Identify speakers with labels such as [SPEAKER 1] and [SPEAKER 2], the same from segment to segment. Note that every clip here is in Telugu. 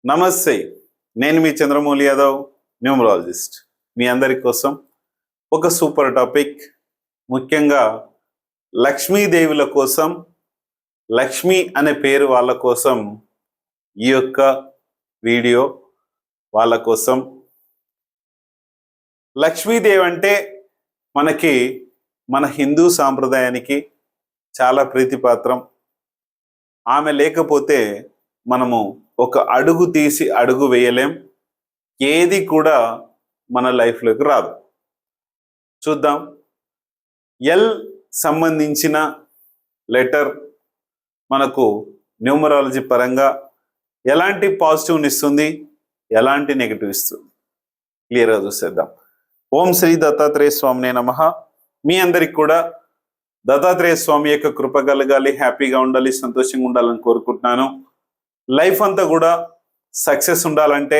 [SPEAKER 1] నమస్తే. నేను మీ చంద్రమౌళి యాదవ్, న్యూమరాలజిస్ట్. మీ అందరి కోసం ఒక సూపర్ టాపిక్, ముఖ్యంగా లక్ష్మీదేవుల కోసం, లక్ష్మి అనే పేరు వాళ్ళ కోసం ఈ యొక్క వీడియో వాళ్ళ కోసం. లక్ష్మీదేవి అంటే మనకి మన హిందూ సాంప్రదాయానికి చాలా ప్రీతిపాత్రం. ఆమె లేకపోతే మనము ఒక అడుగు తీసి అడుగు వేయలేం. ఏది కూడా మన లైఫ్లోకి రాదు. చూద్దాం. ఎల్ సంబంధించిన లెటర్ మనకు న్యూమరాలజీ పరంగా ఎలాంటి పాజిటివ్ని ఇస్తుంది, ఎలాంటి నెగిటివ్ ఇస్తుంది, క్లియర్గా చూసేద్దాం. ఓం శ్రీ దత్తాత్రేయ స్వామినే నమః. మీ అందరికి కూడా దత్తాత్రేయ స్వామి యొక్క కృప కలగాలి, హ్యాపీగా ఉండాలి, సంతోషంగా ఉండాలని కోరుకుంటున్నాను. లైఫ్ అంతా కూడా సక్సెస్ ఉండాలంటే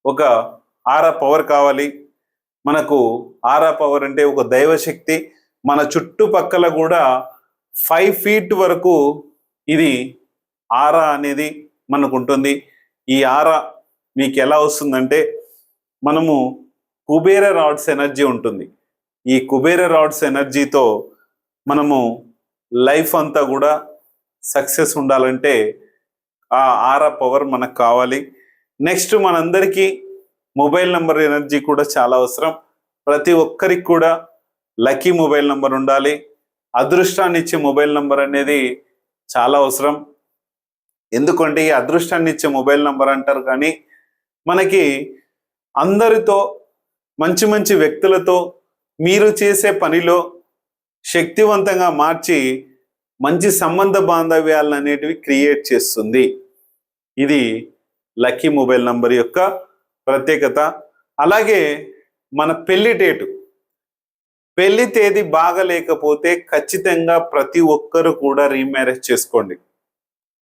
[SPEAKER 1] ఒక ఆరా పవర్ కావాలి. మనకు ఆరా పవర్ అంటే ఒక దైవశక్తి. మన చుట్టుపక్కల కూడా 5 feet వరకు ఇది ఆరా అనేది మనకు ఉంటుంది. ఈ ఆరా మీకు ఎలా వస్తుందంటే, మనము కుబేర రాడ్స్ ఎనర్జీ ఉంటుంది. ఈ కుబేర రాడ్స్ ఎనర్జీతో మనము లైఫ్ అంతా కూడా సక్సెస్ ఉండాలంటే ఆ ఆరా పవర్ మనకు కావాలి. నెక్స్ట్ మనందరికీ మొబైల్ నెంబర్ ఎనర్జీ కూడా చాలా అవసరం. ప్రతి ఒక్కరికి కూడా లక్కీ మొబైల్ నెంబర్ ఉండాలి. అదృష్టాన్ని ఇచ్చే మొబైల్ నెంబర్ అనేది చాలా అవసరం. ఎందుకంటే ఈ అదృష్టాన్ని ఇచ్చే మొబైల్ నెంబర్ అంటారు, కానీ మనకి అందరితో, మంచి మంచి వ్యక్తులతో మీరు చేసే పనిలో శక్తివంతంగా మార్చి మంచి సంబంధ బాంధవ్యాలను అనేటివి క్రియేట్ చేస్తుంది. ఇది లక్కీ మొబైల్ నంబర్ యొక్క ప్రత్యేకత. అలాగే మన పెళ్లి డేటు, పెళ్లి తేదీ బాగలేకపోతే ఖచ్చితంగా ప్రతి ఒక్కరు కూడా రీమ్యారేజ్ చేసుకోండి.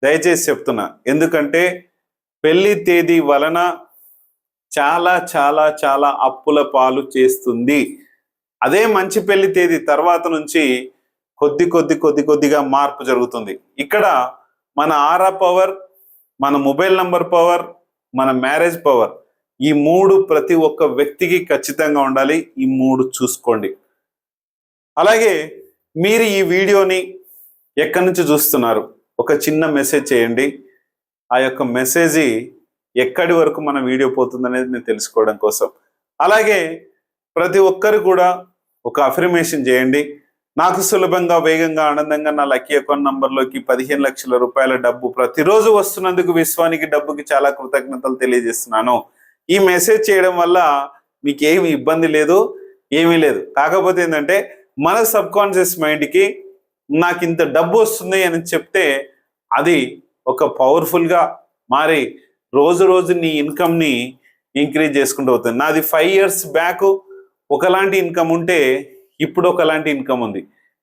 [SPEAKER 1] దయచేసి చెప్తున్నా, ఎందుకంటే పెళ్లి తేదీ వలన చాలా చాలా చాలా అప్పుల పాలు చేస్తుంది. అదే మంచి పెళ్లి తేదీ తర్వాత నుంచి కొద్దిగా మార్పు జరుగుతుంది. ఇక్కడ మన ఆరా పవర్, మన మొబైల్ నంబర్ పవర్, మన మ్యారేజ్ పవర్, ఈ 3 ప్రతి ఒక్క వ్యక్తికి ఖచ్చితంగా ఉండాలి. ఈ 3 చూసుకోండి. అలాగే మీరు ఈ వీడియోని ఎక్కడి నుంచి చూస్తున్నారు, ఒక చిన్న మెసేజ్ చేయండి. ఆ యొక్క మెసేజ్ ఎక్కడి వరకు మన వీడియో పోతుంది అనేది నేను తెలుసుకోవడం కోసం. అలాగే ప్రతి ఒక్కరు కూడా ఒక అఫర్మేషన్ చేయండి. నాకు సులభంగా, వేగంగా, ఆనందంగా నా లక్కీ అకౌంట్ నంబర్లోకి 15 లక్షల రూపాయల డబ్బు ప్రతిరోజు వస్తున్నందుకు విశ్వానికి, డబ్బుకి చాలా కృతజ్ఞతలు తెలియజేస్తున్నాను. ఈ మెసేజ్ చేయడం వల్ల మీకు ఏమి ఇబ్బంది లేదు, ఏమీ లేదు. కాకపోతే ఏంటంటే మన సబ్ కాన్షియస్ మైండ్కి నాకు ఇంత డబ్బు వస్తుంది అని చెప్తే అది ఒక పవర్ఫుల్గా మారి రోజు రోజు నీ ఇన్కమ్ని ఇంక్రీజ్ చేసుకుంటూ అవుతుంది. నాది 5 years బ్యాక్ ఒకలాంటి ఇన్కమ్ ఉంటే ఇప్పుడు ఒకలాంటి ఇన్కమ్ ఉంది.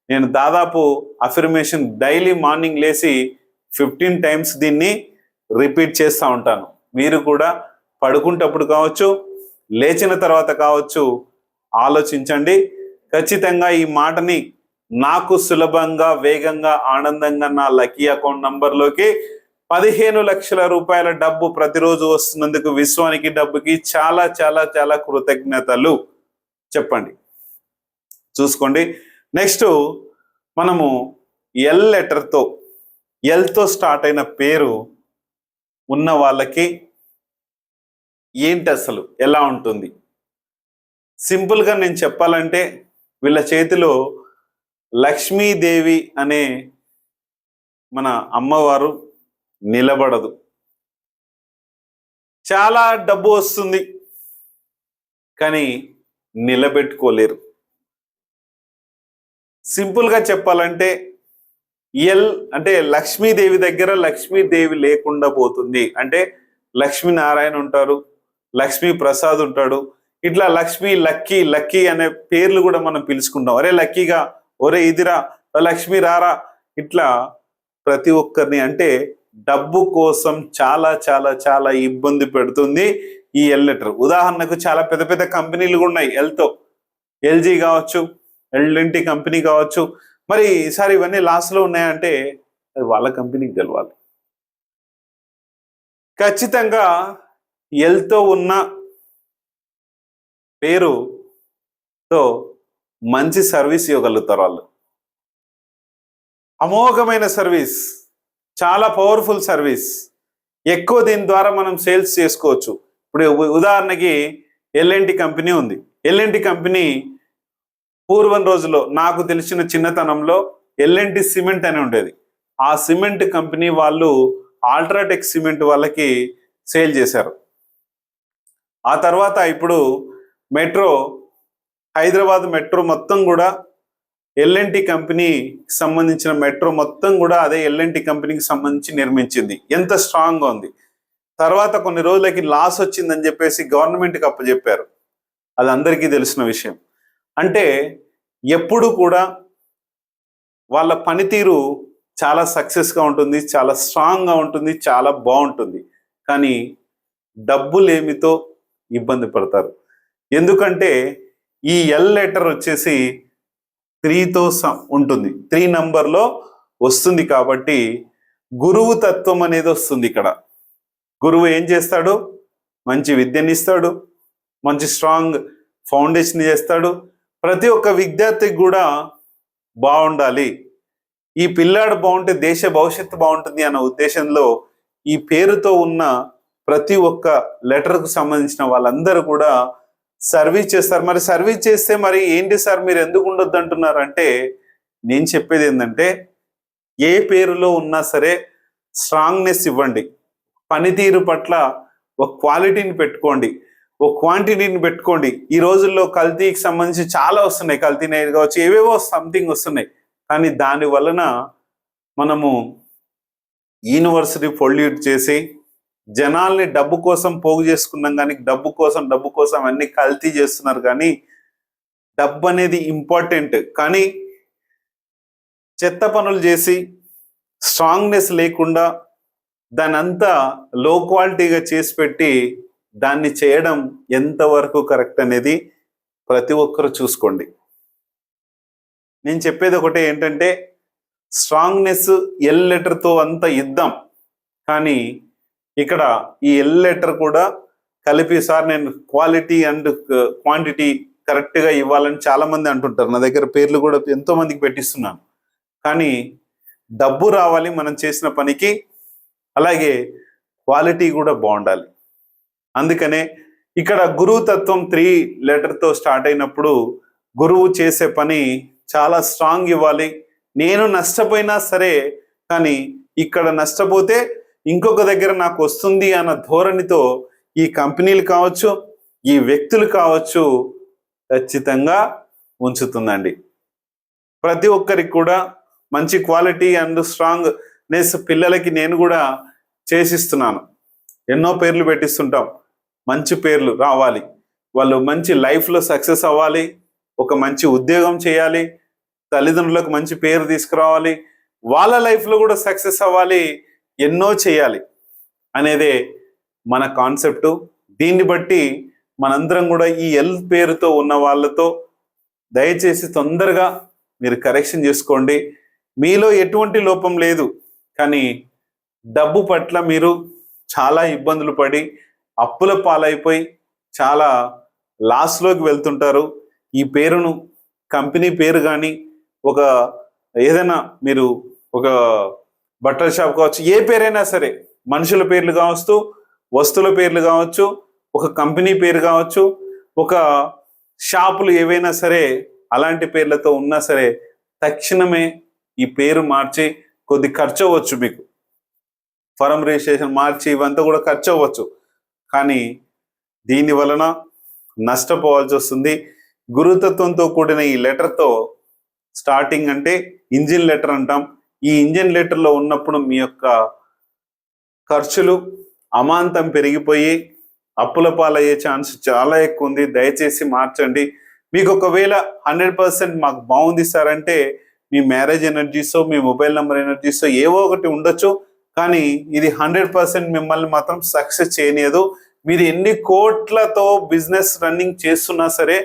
[SPEAKER 1] నేను దాదాపు అఫర్మేషన్ డైలీ మార్నింగ్ లేచి 15 times దీన్ని రిపీట్ చేస్తూ ఉంటాను. మీరు కూడా పడుకుంటప్పుడు కావచ్చు, లేచిన తర్వాత కావచ్చు, ఆలోచించండి. ఖచ్చితంగా ఈ మాటని నాకు సులభంగా, వేగంగా, ఆనందంగా నా లక్కీ అకౌంట్ నంబర్లోకి 15 లక్షల రూపాయల డబ్బు ప్రతిరోజు వస్తున్నందుకు విశ్వానికి, డబ్బుకి చాలా చాలా చాలా కృతజ్ఞతలు చెప్పండి. చూసుకోండి. నెక్స్ట్ మనము ఎల్ లెటర్తో, ఎల్తో స్టార్ట్ అయిన పేరు ఉన్న వాళ్ళకి ఏంటి, అసలు ఎలా ఉంటుంది? సింపుల్గా నేను చెప్పాలంటే వీళ్ళ చేతిలో లక్ష్మీదేవి అనే మన అమ్మవారు నిలబడదు. చాలా డబ్బు వస్తుంది కానీ నిలబెట్టుకోలేరు. సింపుల్గా చెప్పాలంటే ఎల్ అంటే లక్ష్మీదేవి దగ్గర లక్ష్మీదేవి లేకుండా పోతుంది. అంటే లక్ష్మీనారాయణ ఉంటారు, లక్ష్మీ ప్రసాద్ ఉంటాడు, ఇట్లా లక్ష్మీ, లక్కీ, లక్కీ అనే పేర్లు కూడా మనం పిలుచుకుంటాం. ఒరే లక్కీగా, ఒరే ఇదిరా, లక్ష్మీ రారా, ఇట్లా ప్రతి ఒక్కరిని. అంటే డబ్బు కోసం చాలా చాలా చాలా ఇబ్బంది పెడుతుంది ఈ ఎల్ లెటర్. ఉదాహరణకు చాలా పెద్ద పెద్ద కంపెనీలు కూడా ఉన్నాయి ఎల్తో. ఎల్జీ కావచ్చు, ఎల్ఎన్టీ కంపెనీ కావచ్చు. మరి ఈసారి ఇవన్నీ లాస్లో ఉన్నాయంటే అది వాళ్ళ కంపెనీకి తెలవాలి. ఖచ్చితంగా ఎల్తో ఉన్న పేరుతో మంచి సర్వీస్ ఇవ్వగలుగుతారు వాళ్ళు. అమోఘమైన సర్వీస్, చాలా పవర్ఫుల్ సర్వీస్, ఎక్కువ దీని ద్వారా మనం సేల్స్ చేసుకోవచ్చు. ఇప్పుడు ఉదాహరణకి ఎల్ఎన్టీ కంపెనీ ఉంది. ఎల్ఎన్టీ కంపెనీ పూర్వం రోజుల్లో నాకు తెలిసిన చిన్నతనంలో ఎల్ఎన్టీ సిమెంట్ అని ఉండేది. ఆ సిమెంట్ కంపెనీ వాళ్ళు అల్ట్రాటెక్ సిమెంట్ వాళ్ళకి సేల్ చేశారు. ఆ తర్వాత ఇప్పుడు మెట్రో, హైదరాబాద్ మెట్రో మొత్తం కూడా ఎల్ఎన్టీ కంపెనీకి సంబంధించిన మెట్రో మొత్తం కూడా అదే ఎల్ఎన్టీ కంపెనీకి సంబంధించి నిర్మించింది. ఎంత స్ట్రాంగ్గా ఉంది. తర్వాత కొన్ని రోజులకి లాస్ వచ్చిందని చెప్పేసి గవర్నమెంట్కి అప్పచెప్పారు. అది అందరికీ తెలిసిన విషయం. అంటే ఎప్పుడు కూడా వాళ్ళ పనితీరు చాలా సక్సెస్గా ఉంటుంది, చాలా స్ట్రాంగ్గా ఉంటుంది, చాలా బాగుంటుంది. కానీ డబ్బులేమితో ఇబ్బంది పడతారు. ఎందుకంటే ఈ ఎల్ లెటర్ వచ్చేసి 3తో ఉంటుంది, 3 నంబర్లో వస్తుంది. కాబట్టి గురువు తత్వం అనేది వస్తుంది ఇక్కడ. గురువు ఏం చేస్తాడు? మంచి విద్యని ఇస్తాడు, మంచి స్ట్రాంగ్ ఫౌండేషన్ చేస్తాడు. ప్రతి ఒక్క విద్యార్థికి కూడా బాగుండాలి, ఈ పిల్లాడు బాగుంటే దేశ భవిష్యత్తు బాగుంటుంది అన్న ఉద్దేశంలో ఈ పేరుతో ఉన్న ప్రతి ఒక్క లెటర్కు సంబంధించిన వాళ్ళందరూ కూడా సర్వీస్ చేస్తారు. మరి సర్వీస్ చేస్తే మరి ఏంటి సార్ మీరు ఎందుకు ఉండొద్దు అంటున్నారు అంటే, నేను చెప్పేది ఏంటంటే ఏ పేరులో ఉన్నా సరే స్ట్రాంగ్నెస్ ఇవ్వండి. పనితీరు పట్ల ఒక క్వాలిటీని పెట్టుకోండి, ఒక క్వాంటిటీని పెట్టుకోండి. ఈ రోజుల్లో కల్తీకి సంబంధించి చాలా వస్తున్నాయి, కల్తీ నైర్ కావచ్చు, ఏవేవో సంథింగ్ వస్తున్నాయి. కానీ దాని వలన మనము యూనివర్సిటీ పొల్యూట్ చేసి జనాల్ని డబ్బు కోసం పోగు చేసుకున్నాం. కానీ డబ్బు కోసం అన్ని కల్తీ చేస్తున్నారు. కానీ డబ్బు అనేది ఇంపార్టెంట్, కానీ చెత్త పనులు చేసి స్ట్రాంగ్నెస్ లేకుండా దాని అంతా లో క్వాలిటీగా చేసి పెట్టి దాన్ని చేయడం ఎంతవరకు కరెక్ట్ అనేది ప్రతి ఒక్కరు చూసుకోండి. నేను చెప్పేది ఒకటే ఏంటంటే, స్ట్రాంగ్నెస్ ఎల్ లెటర్తో అంత ఇద్దాం, కానీ ఇక్కడ ఈ ఎల్ లెటర్ కూడా కలిపి సార్ నేను క్వాలిటీ అండ్ క్వాంటిటీ కరెక్ట్గా ఇవ్వాలని చాలామంది అంటుంటారు. నా దగ్గర పేర్లు కూడా ఎంతో మందికి పెట్టిస్తున్నాను. కానీ డబ్బు రావాలి మనం చేసిన పనికి, అలాగే క్వాలిటీ కూడా బాగుండాలి. అందుకనే ఇక్కడ గురువు తత్వం 3 లెటర్తో స్టార్ట్ అయినప్పుడు గురువు చేసే పని చాలా స్ట్రాంగ్ ఇవ్వాలి. నేను నష్టపోయినా సరే, కానీ ఇక్కడ నష్టపోతే ఇంకొక దగ్గర నాకు వస్తుంది అన్న ధోరణితో ఈ కంపెనీలు కావచ్చు, ఈ వ్యక్తులు కావచ్చు ఖచ్చితంగా ఉంచుతుందండి. ప్రతి ఒక్కరికి కూడా మంచి క్వాలిటీ అండ్ స్ట్రాంగ్నెస్ పిల్లలకి నేను కూడా చేసిస్తున్నాను. ఎన్నో పేర్లు పెట్టిస్తుంటాం. మంచి పేర్లు రావాలి, వాళ్ళు మంచి లైఫ్లో సక్సెస్ అవ్వాలి, ఒక మంచి ఉద్యోగం చేయాలి, తల్లిదండ్రులకు మంచి పేరు తీసుకురావాలి, వాళ్ళ లైఫ్లో కూడా సక్సెస్ అవ్వాలి, ఎన్నో చేయాలి అనేదే మన కాన్సెప్టు. దీన్ని బట్టి మనందరం కూడా ఈ ఎల్ పేరుతో ఉన్న వాళ్ళతో దయచేసి తొందరగా మీరు కరెక్షన్ చేసుకోండి. మీలో ఎటువంటి లోపం లేదు, కానీ డబ్బు పట్ల మీరు చాలా ఇబ్బందులు పడి అప్పుల పాలైపోయి చాలా లాస్లోకి వెళ్తుంటారు. ఈ పేరును, కంపెనీ పేరు కానీ, ఒక ఏదైనా మీరు ఒక బట్టల షాప్ కావచ్చు, ఏ పేరైనా సరే, మనుషుల పేర్లు కావచ్చు, వస్తువుల పేర్లు కావచ్చు, ఒక కంపెనీ పేరు కావచ్చు, ఒక షాపులు ఏవైనా సరే, అలాంటి పేర్లతో ఉన్నా సరే తక్షణమే ఈ పేరు మార్చి, కొద్ది ఖర్చు అవ్వచ్చు, మీకు ఫారం రిజిస్ట్రేషన్ మార్చి ఇవంతా కూడా ఖర్చు అవ్వచ్చు, కానీ దీని వలన నష్టపోవాల్సి వస్తుంది. గురుతత్వంతో కూడిన ఈ లెటర్తో స్టార్టింగ్ అంటే ఇంజిన్ లెటర్ అంటాం. ఈ ఇంజిన్ లెటర్లో ఉన్నప్పుడు మీ యొక్క ఖర్చులు అమాంతం పెరిగిపోయి అప్పుల పాలయ్యే ఛాన్స్ చాలా ఎక్కువ ఉంది. దయచేసి మార్చండి. మీకు ఒకవేళ 100% మాకు బాగుంది సార్ అంటే మీ మ్యారేజ్ ఎనర్జీసో, మీ మొబైల్ నెంబర్ ఎనర్జీసో ఏవో ఒకటి ఉండొచ్చు, కానీ ఇది 100% మిమ్మల్ని మాత్రం సక్సెస్ చేయనియదు. మీరు ఎన్ని కోట్లతో బిజినెస్ రన్నింగ్ చేస్తున్నా సరే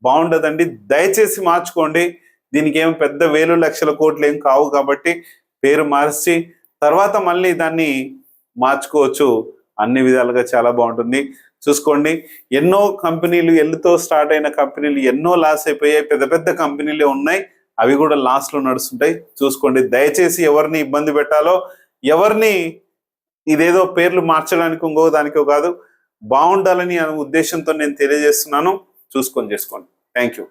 [SPEAKER 1] బాగుండదండి. దయచేసి మార్చుకోండి. దీనికి ఏం పెద్ద వేలు లక్షల కోట్లు ఏం కావు. కాబట్టి పేరు మార్చి తర్వాత మళ్ళీ దాన్ని మార్చుకోవచ్చు. అన్ని విధాలుగా చాలా బాగుంటుంది. చూసుకోండి, ఎన్నో కంపెనీలు ఎల్లుతో స్టార్ట్ అయిన కంపెనీలు ఎన్నో లాస్ అయిపోయాయి. పెద్ద పెద్ద కంపెనీలే ఉన్నాయి, అవి కూడా లాస్ లో నడుస్తుంటాయి. చూసుకోండి, దయచేసి ఎవరిని ఇబ్బంది పెట్టాలో, ఎవరిని ఇదేదో పేర్లు మార్చడానికి ఇంకో దానికో కాదు, బాగుండాలని అనే ఉద్దేశంతో నేను తెలియజేస్తున్నాను. చూసుకొని చేసుకోండి. Thank you.